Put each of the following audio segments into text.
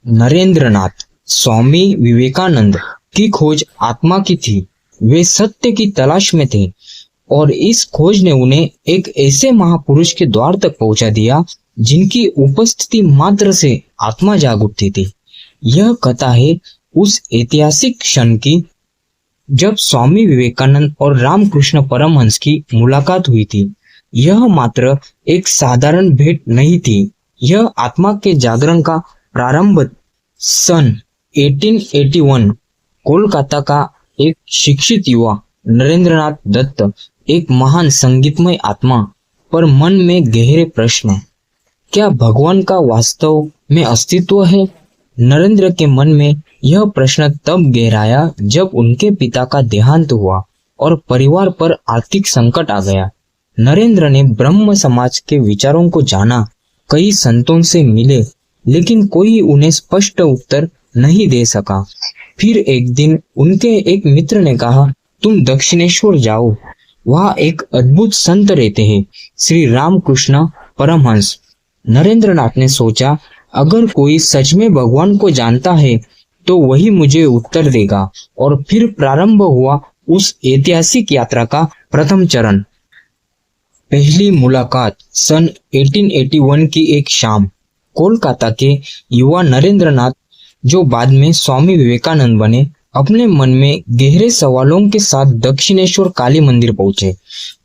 नरेंद्रनाथ स्वामी विवेकानंद की खोज आत्मा की थी। वे सत्य की तलाश में थे और इस खोज ने उन्हें एक ऐसे महापुरुष के द्वार तक पहुंचा दिया जिनकी उपस्थिति मात्र से आत्मा जाग उठती थी। यह कथा है उस ऐतिहासिक क्षण की जब स्वामी विवेकानंद और रामकृष्ण परमहंस की मुलाकात हुई थी। यह मात्र एक साधारण भेंट नहीं थी, यह आत्मा के जागरण का प्रारंभ सन 1881 कोलकाता का एक शिक्षित युवा नरेंद्रनाथ दत्त, एक महान संगीतमय आत्मा पर मन में गहरे प्रश्न, क्या भगवान का वास्तव में अस्तित्व है? नरेंद्र के मन में यह प्रश्न तब गहराया जब उनके पिता का देहांत हुआ और परिवार पर आर्थिक संकट आ गया। नरेंद्र ने ब्रह्म समाज के विचारों को जाना, कई संतों से मिले, लेकिन कोई उन्हें स्पष्ट उत्तर नहीं दे सका। फिर एक दिन उनके एक मित्र ने कहा, तुम दक्षिणेश्वर जाओ, वहाँ एक अद्भुत संत रहते हैं, श्री रामकृष्ण परमहंस। नरेंद्रनाथ ने सोचा, अगर कोई सच में भगवान को जानता है तो वही मुझे उत्तर देगा। और फिर प्रारंभ हुआ उस ऐतिहासिक यात्रा का प्रथम चरण। पहली मुलाकात सन 1881 की एक शाम। कोलकाता के युवा नरेंद्रनाथ, जो बाद में स्वामी विवेकानंद बने, अपने मन में गहरे सवालों के साथ दक्षिणेश्वर काली मंदिर पहुंचे।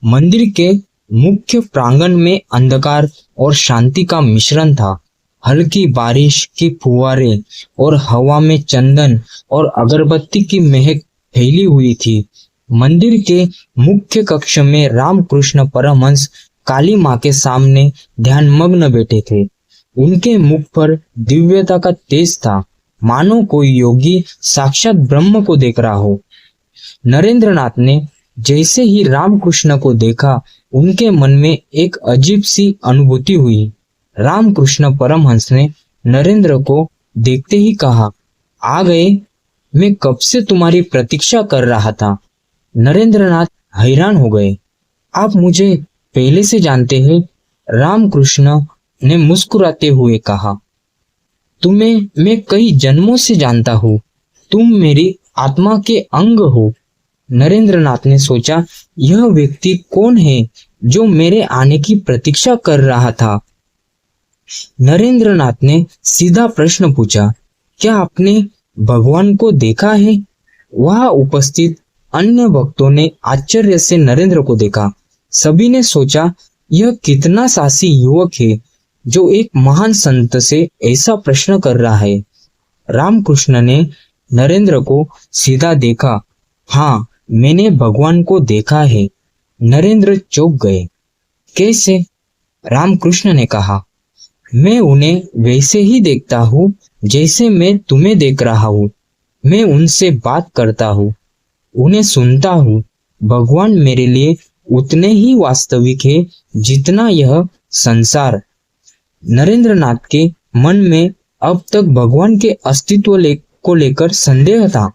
मंदिर के मुख्य प्रांगण में अंधकार और शांति का मिश्रण था। हल्की बारिश की फुहारे और हवा में चंदन और अगरबत्ती की महक फैली हुई थी। मंदिर के मुख्य कक्ष में रामकृष्ण परमहंस काली मां के सामने ध्यानमग्न बैठे थे। उनके मुख पर दिव्यता का तेज था, मानो कोई योगी साक्षात ब्रह्म को देख रहा हो। नरेंद्रनाथ ने जैसे ही रामकृष्ण को देखा, उनके मन में एक अजीब सी अनुभूति हुई। रामकृष्ण परमहंस ने नरेंद्र को देखते ही कहा, आ गए, मैं कब से तुम्हारी प्रतीक्षा कर रहा था। नरेंद्रनाथ हैरान हो गए, आप मुझे पहले से जानते हैं? रामकृष्ण ने मुस्कुराते हुए कहा, तुम्हें मैं कई जन्मों से जानता हूँ, तुम मेरी आत्मा के अंग हो। नरेंद्रनाथ ने सोचा, यह व्यक्ति कौन है जो मेरे आने की प्रतीक्षा कर रहा था। नरेंद्रनाथ ने सीधा प्रश्न पूछा, क्या आपने भगवान को देखा है? वहां उपस्थित अन्य भक्तों ने आश्चर्य से नरेंद्र को देखा। सभी ने सोचा, यह कितना साहसी युवक है जो एक महान संत से ऐसा प्रश्न कर रहा है। रामकृष्ण ने नरेंद्र को सीधा देखा, हाँ, मैंने भगवान को देखा है। नरेंद्र चौंक गए। कैसे? रामकृष्ण ने कहा, मैं उन्हें वैसे ही देखता हूँ जैसे मैं तुम्हें देख रहा हूँ। मैं उनसे बात करता हूँ, उन्हें सुनता हूँ। भगवान मेरे लिए उतने ही वास्तविक है जितना यह संसार। नरेंद्रनाथ के मन में अब तक भगवान के अस्तित्व को लेकर संदेह था।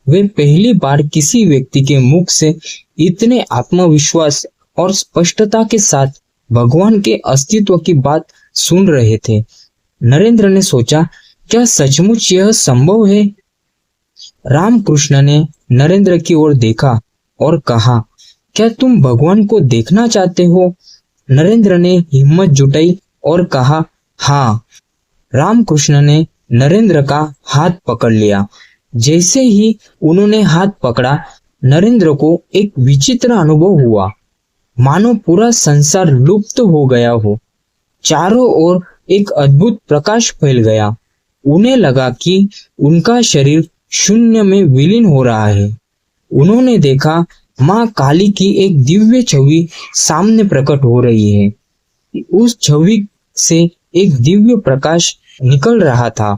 वे पहली बार किसी व्यक्ति के मुख से इतने आत्मविश्वास और स्पष्टता के साथ भगवान के अस्तित्व की बात सुन रहे थे। नरेंद्र ने सोचा, क्या सचमुच यह संभव है? रामकृष्ण ने नरेंद्र की ओर देखा और कहा, क्या तुम भगवान को देखना चाहते हो? नरेंद्र ने हिम्मत जुटाई और कहा, हाँ। रामकृष्ण ने नरेंद्र का हाथ पकड़ लिया। जैसे ही उन्होंने हाथ पकड़ा, नरेंद्र को एक विचित्र अनुभव हुआ, मानो पूरा संसार लुप्त हो गया हो। चारों ओर एक अद्भुत प्रकाश फैल गया। उन्हें लगा कि उनका शरीर शून्य में विलीन हो रहा है। उन्होंने देखा, मां काली की एक दिव्य छवि सामने प्रकट हो रही है। उस छवि से एक दिव्य प्रकाश निकल रहा था।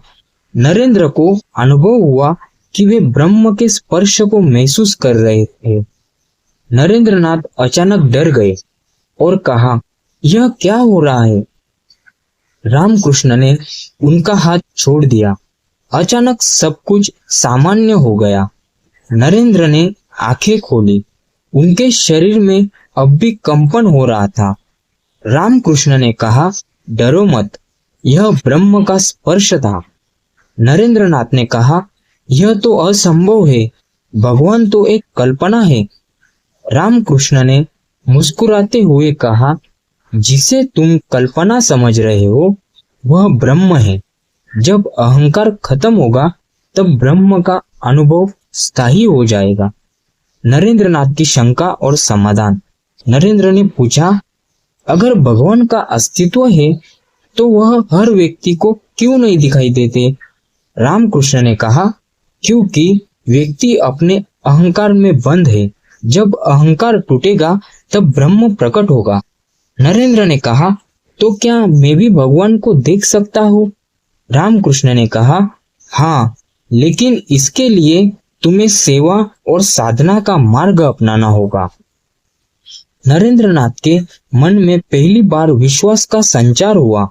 नरेंद्र को अनुभव हुआ कि वे ब्रह्म के स्पर्श को महसूस कर रहे थे। नरेंद्रनाथ अचानक डर गए और कहा, यह क्या हो रहा है? रामकृष्ण ने उनका हाथ छोड़ दिया। अचानक सब कुछ सामान्य हो गया। नरेंद्र ने आंखें खोली। उनके शरीर में अब भी कंपन हो रहा था। रामकृष्ण ने कहा, डरो मत, यह ब्रह्म का स्पर्श था। नरेंद्रनाथ ने कहा, यह तो असंभव है, भगवान तो एक कल्पना है। रामकृष्ण ने मुस्कुराते हुए कहा, जिसे तुम कल्पना समझ रहे हो वह ब्रह्म है। जब अहंकार खत्म होगा तब ब्रह्म का अनुभव स्थायी हो जाएगा। नरेंद्रनाथ की शंका और समाधान। नरेंद्र ने पूछा, अगर भगवान का अस्तित्व है तो वह हर व्यक्ति को क्यों नहीं दिखाई देते? रामकृष्ण ने कहा, क्योंकि व्यक्ति अपने अहंकार में बंद है। जब अहंकार टूटेगा तब ब्रह्म प्रकट होगा। नरेंद्र ने कहा, तो क्या मैं भी भगवान को देख सकता हूँ? रामकृष्ण ने कहा, हाँ, लेकिन इसके लिए तुम्हें सेवा और साधना का मार्ग अपनाना होगा। नरेंद्रनाथ के मन में पहली बार विश्वास का संचार हुआ।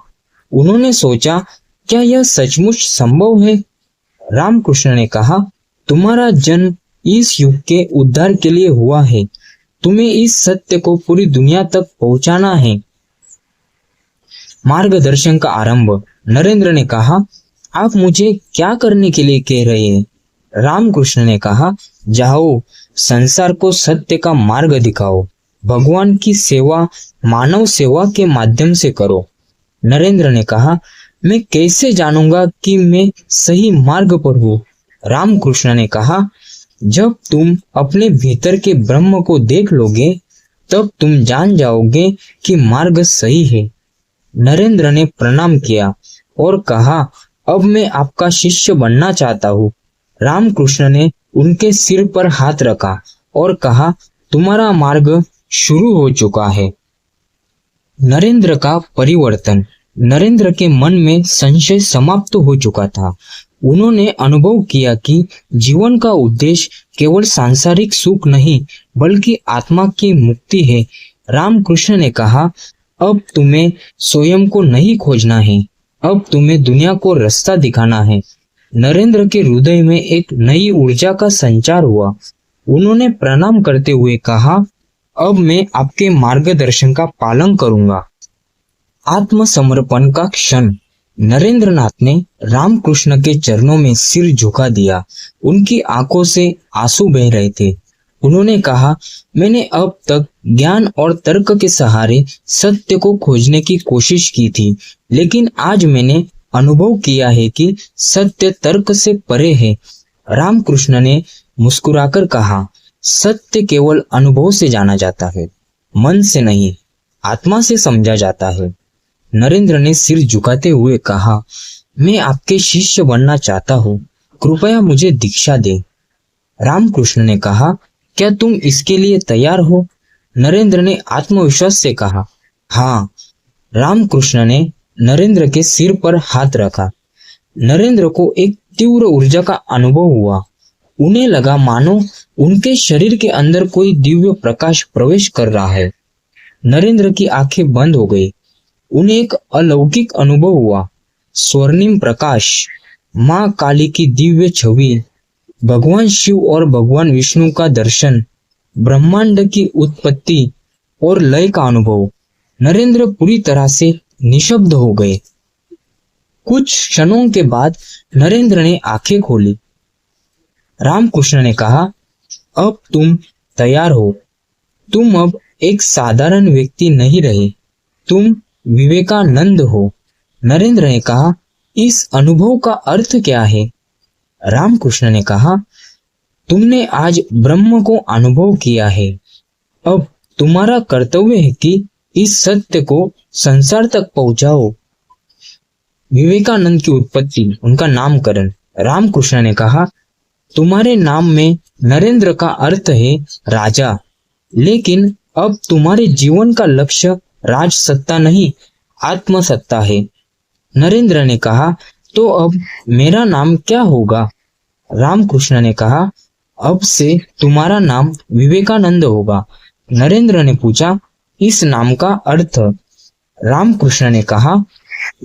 उन्होंने सोचा, क्या यह सचमुच संभव है? रामकृष्ण ने कहा, तुम्हारा जन्म इस युग के उद्धार के लिए हुआ है। तुम्हें इस सत्य को पूरी दुनिया तक पहुंचाना है। मार्गदर्शन का आरंभ। नरेंद्र ने कहा, आप मुझे क्या करने के लिए कह रहे हैं? रामकृष्ण ने कहा, जाओ, संसार को सत्य का मार्ग दिखाओ। भगवान की सेवा मानव सेवा के माध्यम से करो। नरेंद्र ने कहा, मैं कैसे जानूंगा कि मैं सही मार्ग पर हूँ? रामकृष्ण ने कहा, जब तुम अपने भीतर के ब्रह्म को देख लोगे तब तुम जान जाओगे कि मार्ग सही है। नरेंद्र ने प्रणाम किया और कहा, अब मैं आपका शिष्य बनना चाहता हूँ। रामकृष्ण ने उनके सिर पर हाथ रखा और कहा, तुम्हारा मार्ग शुरू हो चुका है। नरेंद्र का परिवर्तन। नरेंद्र के मन में संशय समाप्त हो चुका था। उन्होंने अनुभव किया कि जीवन का उद्देश्य केवल सांसारिक सुख नहीं बल्कि आत्मा की मुक्ति है। रामकृष्ण ने कहा, अब तुम्हें स्वयं को नहीं खोजना है, अब तुम्हें दुनिया को रास्ता दिखाना है। नरेंद्र के हृदय में एक नई ऊर्जा का संचार हुआ। उन्होंने प्रणाम करते हुए कहा, अब मैं आपके मार्गदर्शन का पालन करूंगा। आत्मसमर्पण का क्षण। नरेंद्रनाथ ने रामकृष्ण के चरणों में सिर झुका दिया। उनकी आंखों से आंसू बह रहे थे। उन्होंने कहा, मैंने अब तक ज्ञान और तर्क के सहारे सत्य को खोजने की कोशिश की थी, लेकिन आज मैंने अनुभव किया है कि सत्य तर्क से परे है। रामकृष्ण ने मुस्कुराकर कहा, सत्य केवल अनुभव से जाना जाता है, मन से नहीं, आत्मा से समझा जाता है। नरेंद्र ने सिर झुकाते हुए कहा, मैं आपके शिष्य बनना चाहता हूँ, कृपया मुझे दीक्षा दे। रामकृष्ण ने कहा, क्या तुम इसके लिए तैयार हो? नरेंद्र ने आत्मविश्वास से कहा, हाँ। रामकृष्ण ने नरेंद्र के सिर पर हाथ रखा। नरेंद्र को एक तीव्र ऊर्जा का अनुभव हुआ। उन्हें लगा मानो उनके शरीर के अंदर कोई दिव्य प्रकाश प्रवेश कर रहा है। नरेंद्र की आंखें बंद हो गई। उन्हें एक अलौकिक अनुभव हुआ। स्वर्णिम प्रकाश, मां काली की दिव्य छवि, भगवान शिव और भगवान विष्णु का दर्शन, ब्रह्मांड की उत्पत्ति और लय का अनुभव। नरेंद्र पूरी तरह से निशब्द हो गए। कुछ क्षणों के बाद नरेंद्र ने आंखें खोली। रामकृष्ण ने कहा, अब तुम तैयार हो। तुम अब एक साधारण व्यक्ति नहीं रहे, तुम विवेकानंद हो। नरेंद्र ने कहा, इस अनुभव का अर्थ क्या है? रामकृष्ण ने कहा, तुमने आज ब्रह्म को अनुभव किया है। अब तुम्हारा कर्तव्य है कि इस सत्य को संसार तक पहुंचाओ। विवेकानंद की उत्पत्ति, उनका नामकरण। रामकृष्ण ने कहा, तुम्हारे नाम में नरेंद्र का अर्थ है राजा, लेकिन अब तुम्हारे जीवन का लक्ष्य राज सत्ता नहीं, आत्मसत्ता है। नरेंद्र ने कहा, तो अब मेरा नाम क्या होगा? रामकृष्ण ने कहा, अब से तुम्हारा नाम विवेकानंद होगा। नरेंद्र ने पूछा, इस नाम का अर्थ? रामकृष्ण ने कहा,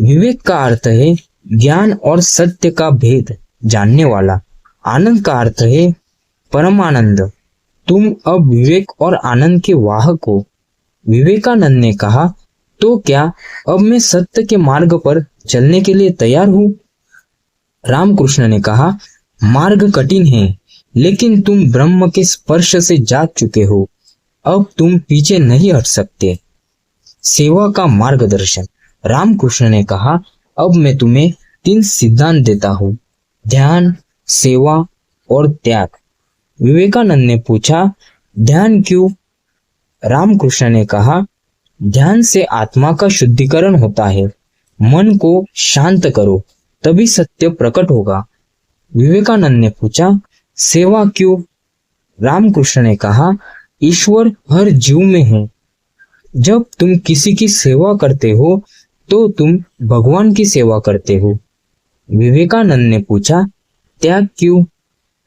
विवेक का अर्थ है ज्ञान और सत्य का भेद जानने वाला। आनंद का अर्थ है परमानंद। तुम अब विवेक और आनंद के वाहक हो। विवेकानंद ने कहा, तो क्या अब मैं सत्य के मार्ग पर चलने के लिए तैयार हूँ? रामकृष्ण ने कहा, मार्ग कठिन है, लेकिन तुम ब्रह्म के स्पर्श से जाग चुके हो, अब तुम पीछे नहीं हट सकते। सेवा का मार्गदर्शन। रामकृष्ण ने कहा, अब मैं तुम्हें 3 सिद्धांत देता हूँ, ध्यान, सेवा और त्याग। विवेकानंद ने पूछा, ध्यान क्यों? रामकृष्ण ने कहा, ध्यान से आत्मा का शुद्धिकरण होता है, मन को शांत करो, तभी सत्य प्रकट होगा। विवेकानंद ने पूछा, सेवा क्यों? रामकृष्ण ने कहा, ईश्वर हर जीव में है, जब तुम किसी की सेवा करते हो तो तुम भगवान की सेवा करते हो। विवेकानंद ने पूछा, त्याग क्यों?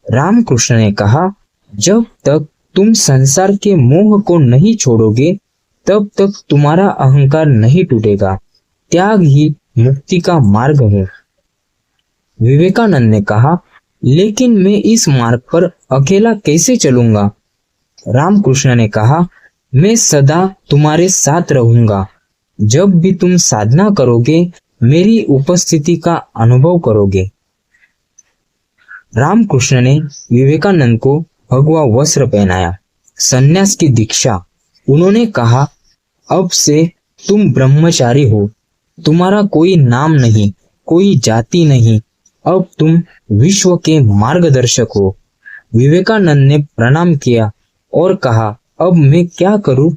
रामकृष्ण ने कहा, जब तक तुम संसार के मोह को नहीं छोड़ोगे तब तक तुम्हारा अहंकार नहीं टूटेगा। त्याग ही मुक्ति का मार्ग है। विवेकानंद ने कहा, लेकिन मैं इस मार्ग पर अकेला कैसे चलूंगा? रामकृष्ण ने कहा, मैं सदा तुम्हारे साथ रहूंगा। जब भी तुम साधना करोगे मेरी उपस्थिति का अनुभव करोगे। रामकृष्ण ने विवेकानंद को भगवा वस्त्र पहनाया, संन्यास की दीक्षा। उन्होंने कहा, अब से तुम ब्रह्मचारी हो, तुम्हारा कोई नाम नहीं, कोई जाति नहीं, अब तुम विश्व के मार्गदर्शक हो। विवेकानंद ने प्रणाम किया और कहा, अब मैं क्या करूं?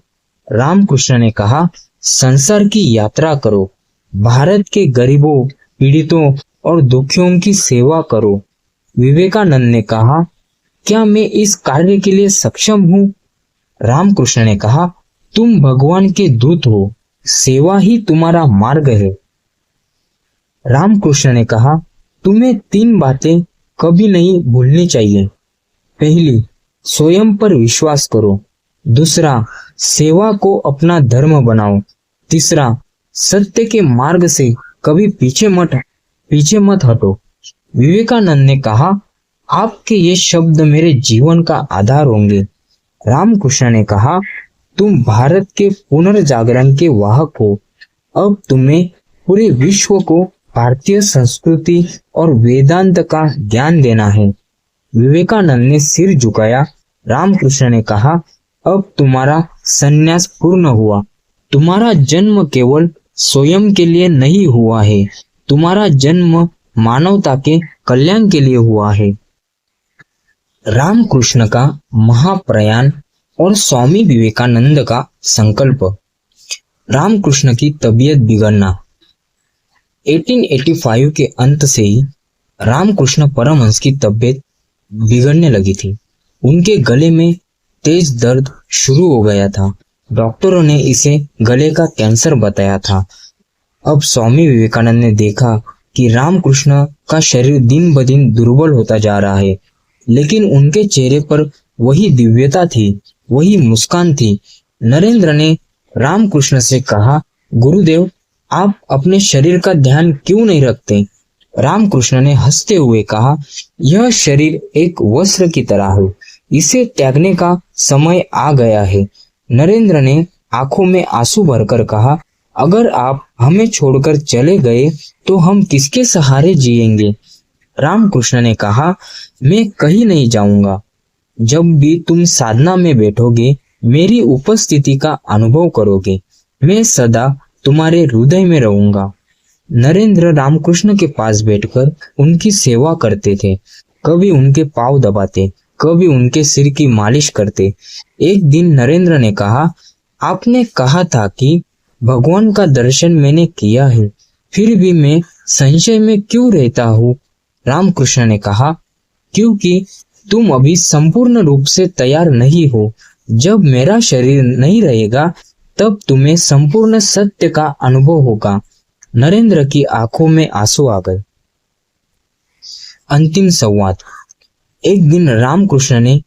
रामकृष्ण ने कहा, संसार की यात्रा करो, भारत के गरीबों, पीड़ितों और दुखियों की सेवा करो। विवेकानंद ने कहा, क्या मैं इस कार्य के लिए सक्षम हूँ? रामकृष्ण ने कहा, तुम भगवान के दूत हो, सेवा ही तुम्हारा मार्ग है। रामकृष्ण ने कहा, तुम्हें 3 बातें कभी नहीं भूलनी चाहिए। पहली, स्वयं पर विश्वास करो। दूसरा, सेवा को अपना धर्म बनाओ। तीसरा, सत्य के मार्ग से कभी पीछे मत हटो। विवेकानंद ने कहा, आपके ये शब्द मेरे जीवन का आधार होंगे। रामकृष्ण ने कहा, तुम भारत के पुनर्जागरण के वाहक हो, अब तुम्हें पूरे विश्व को भारतीय संस्कृति और वेदांत का ज्ञान देना है। विवेकानंद ने सिर झुकाया। रामकृष्ण ने कहा, अब तुम्हारा संन्यास पूर्ण हुआ। तुम्हारा जन्म केवल स्वयं के लिए नहीं हुआ है, तुम्हारा जन्म मानवता के कल्याण के लिए हुआ है। रामकृष्ण का महाप्रयाण और स्वामी विवेकानंद का संकल्प। रामकृष्ण की तबीयत बिगड़ना। 1885 के अंत से ही रामकृष्ण परमहंस की तबीयत बिगड़ने लगी थी। उनके गले में तेज दर्द शुरू हो गया था। डॉक्टरों ने इसे गले का कैंसर बताया था। अब स्वामी विवेकानंद ने देखा कि रामकृष्ण का शरीर दिन ब दिन दुर्बल होता जा रहा है, लेकिन उनके चेहरे पर वही दिव्यता थी, वही मुस्कान थी। नरेंद्र ने रामकृष्ण से कहा, गुरुदेव, आप अपने शरीर का ध्यान क्यों नहीं रखते? रामकृष्ण ने हंसते हुए कहा, यह शरीर एक वस्त्र की तरह है, इसे त्यागने का समय आ गया है। नरेंद्र ने आंखों में आंसू भरकर कहा, अगर आप हमें छोड़कर चले गए तो हम किसके सहारे जिएंगे? रामकृष्ण ने कहा, मैं कहीं नहीं जाऊंगा। जब भी तुम साधना में बैठोगे मेरी उपस्थिति का अनुभव करोगे, मैं सदा तुम्हारे हृदय में रहूंगा। नरेंद्र रामकृष्ण के पास बैठकर उनकी सेवा करते थे। कभी उनके पांव दबाते, कभी उनके सिर की मालिश करते। एक दिन नरेंद्र ने कहा, आपने कहा था कि भगवान का दर्शन मैंने किया है, फिर भी मैं संशय में क्यों रहता हूँ? रामकृष्ण ने कहा, क्योंकि तुम अभी संपूर्ण रूप से तैयार नहीं हो। जब मेरा शरीर नहीं रहेगा तब तुम्हें संपूर्ण सत्य का अनुभव होगा। नरेंद्र की आंखों में आंसू आ गए। अंतिम संवाद। एक दिन रामकृष्ण ने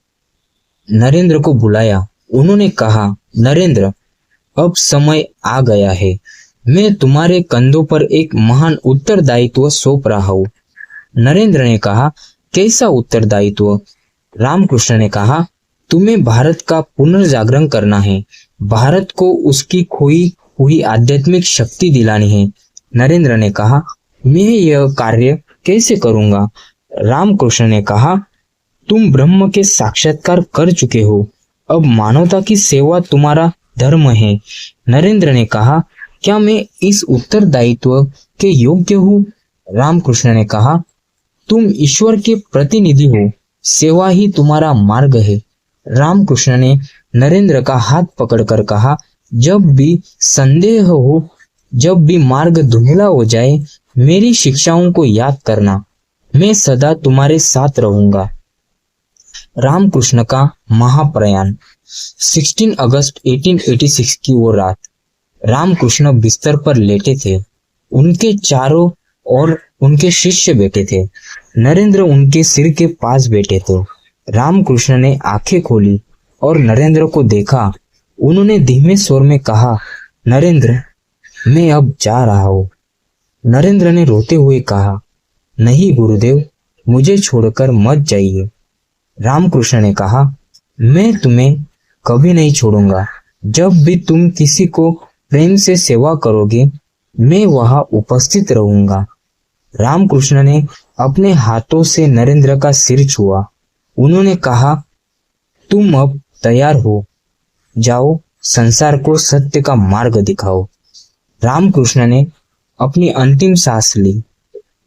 नरेंद्र को बुलाया। उन्होंने कहा, नरेंद्र, अब समय आ गया है, मैं तुम्हारे कंधों पर एक महान उत्तरदायित्व सौंप रहा हूँ। नरेंद्र ने कहा, कैसा उत्तरदायित्व? रामकृष्ण ने कहा, तुम्हें भारत का पुनर्जागरण करना है, भारत को उसकी खोई हुई आध्यात्मिक शक्ति दिलानी है। नरेंद्र ने कहा, मैं यह कार्य कैसे करूंगा? रामकृष्ण ने कहा, तुम ब्रह्म के साक्षात्कार कर चुके हो, अब मानवता की सेवा तुम्हारा धर्म है। नरेंद्र ने कहा, क्या मैं इस उत्तरदायित्व के योग्य हूँ? रामकृष्ण ने कहा, तुम ईश्वर के प्रतिनिधि हो, सेवा ही तुम्हारा मार्ग है। रामकृष्ण ने नरेंद्र का हाथ पकड़कर कहा, जब भी संदेह हो, जब भी मार्ग धुंधला हो जाए, मेरी शिक्षाओं को याद करना, मैं सदा तुम्हारे साथ रहूंगा। रामकृष्ण का महाप्रयाण। 16 अगस्त 1886 की वो रात रामकृष्ण बिस्तर पर लेटे थे। उनके चारों ओर उनके शिष्य बैठे थे। नरेंद्र उनके सिर के पास बैठे थे। रामकृष्ण ने आंखें खोली और नरेंद्र को देखा। उन्होंने धीमे स्वर में कहा, नरेंद्र, मैं अब जा रहा हूं। नरेंद्र ने रोते हुए कहा, नहीं गुरुदेव, मुझे छोड़कर मत जाइए। रामकृष्ण ने कहा, मैं तुम्हें कभी नहीं छोड़ूंगा। जब भी तुम किसी को प्रेम से सेवा करोगे, मैं वहां उपस्थित रहूंगा। रामकृष्ण ने अपने हाथों से नरेंद्र का सिर छुआ। उन्होंने कहा, तुम अब तैयार हो, जाओ संसार को सत्य का मार्ग दिखाओ। रामकृष्ण ने अपनी अंतिम सांस ली।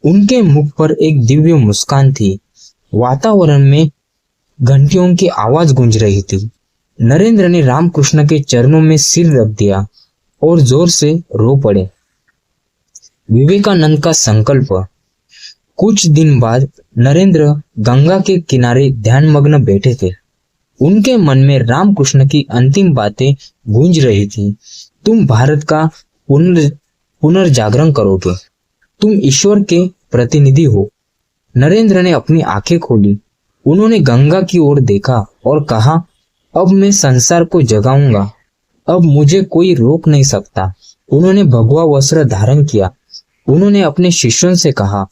उनके मुख पर एक दिव्य मुस्कान थी। वातावरण में घंटियों की आवाज गूंज रही थी। नरेंद्र ने रामकृष्ण के चरणों में सिर रख दिया और जोर से रो पड़े। विवेकानंद का संकल्प। कुछ दिन बाद नरेंद्र गंगा के किनारे ध्यानमग्न बैठे थे। उनके मन में रामकृष्ण की अंतिम बातें गूंज रही थी। तुम भारत का पुनर्जागरण करोगे, तुम ईश्वर के प्रतिनिधि हो। नरेंद्र ने अपनी आंखें खोली। उन्होंने गंगा की ओर देखा और कहा, अब मैं संसार को जगाऊंगा, अब मुझे कोई रोक नहीं सकता। उन्होंने भगवा वस्त्र धारण किया। उन्होंने अपने शिष्यों से कहा,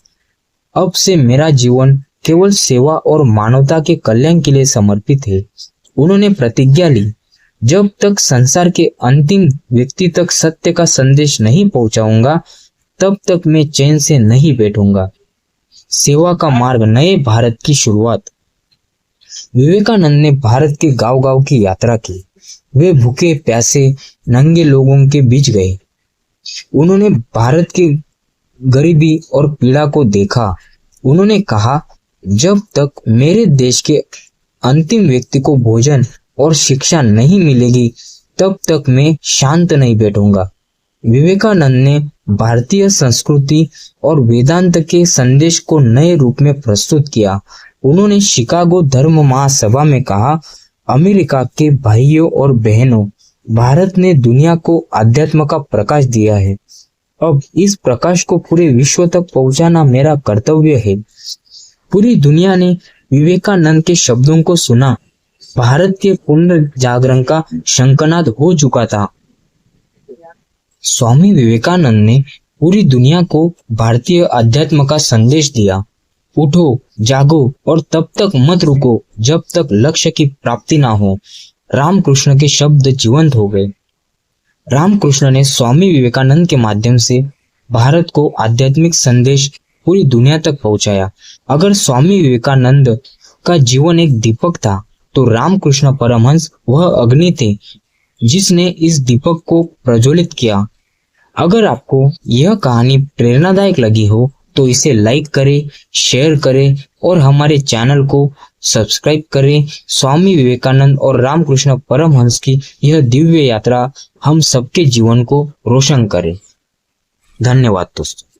अब से मेरा जीवन केवल सेवा और मानवता के कल्याण के लिए समर्पित है। उन्होंने प्रतिज्ञा ली, जब तक संसार के अंतिम व्यक्ति तक सत्य का संदेश नहीं पहुंचाऊंगा, तब तक मैं चैन से नहीं बैठूंगा। सेवा का मार्ग, नए भारत की शुरुआत। विवेकानंद ने भारत के गांव-गांव की यात्रा की। वे भूखे प्यासे नंगे लोगों के बीच गए। उन्होंने भारत की गरीबी और पीड़ा को देखा। उन्होंने कहा, जब तक मेरे देश के अंतिम व्यक्ति को भोजन और शिक्षा नहीं मिलेगी, तब तक मैं शांत नहीं बैठूंगा। विवेकानंद ने भारतीय संस्कृति और वेदांत के संदेश को नए रूप में प्रस्तुत किया। उन्होंने शिकागो धर्म महासभा में कहा, अमेरिका के भाइयों और बहनों, भारत ने दुनिया को अध्यात्म का प्रकाश दिया है। अब इस प्रकाश को पूरे विश्व तक पहुंचाना मेरा कर्तव्य है। पूरी दुनिया ने विवेकानंद के शब्दों को सुना। भारत के पुनर्जागरण का शंखनाद हो चुका था। स्वामी विवेकानंद ने पूरी दुनिया को भारतीय अध्यात्म का संदेश दिया। उठो, जागो और तब तक मत रुको जब तक लक्ष्य की प्राप्ति ना हो। रामकृष्ण के शब्द जीवंत हो गए। रामकृष्ण ने स्वामी विवेकानंद के माध्यम से भारत को आध्यात्मिक संदेश पूरी दुनिया तक पहुंचाया। अगर स्वामी विवेकानंद का जीवन एक दीपक था, तो रामकृष्ण परमहंस वह अग्नि थे जिसने इस दीपक को प्रज्वलित किया। अगर आपको यह कहानी प्रेरणादायक लगी हो तो इसे लाइक करें, शेयर करें और हमारे चैनल को सब्सक्राइब करें। स्वामी विवेकानंद और रामकृष्ण परमहंस की यह दिव्य यात्रा हम सबके जीवन को रोशन करे। धन्यवाद दोस्तों।